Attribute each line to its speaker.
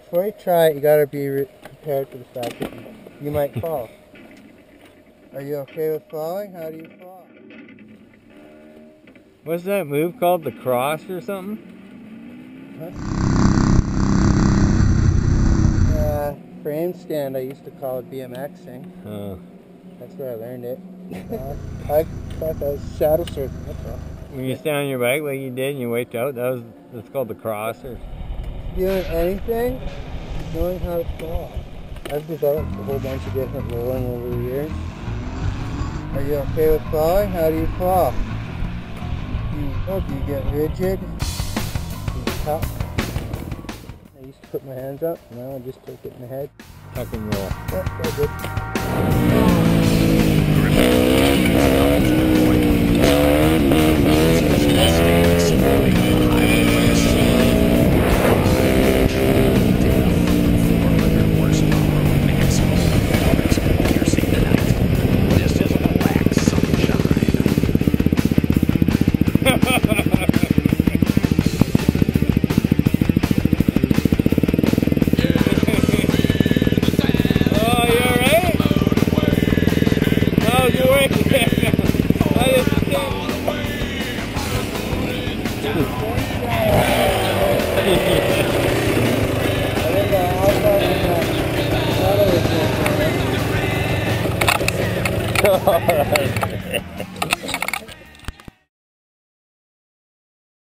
Speaker 1: before you try it, you gotta be prepared for the fact that you might fall. Are you okay with falling? How do you fall?
Speaker 2: What's that move called? The cross or something?
Speaker 1: Frame stand, I used to call it BMXing.
Speaker 2: Oh.
Speaker 1: That's where I learned it. I thought that was shadow surfing, that's all.
Speaker 2: When you stand on your bike like you did and you wiped out, that's called the cross. Or
Speaker 1: Doing anything, knowing how to fall. I've developed a whole bunch of different rolling over the years. Are you okay with falling? How do you fall? Do you get rigid? Do you tuck? I used to put my hands up, now I just take it in the head.
Speaker 2: tuck and roll.
Speaker 1: Yep, that's good.
Speaker 3: Ha ha ha!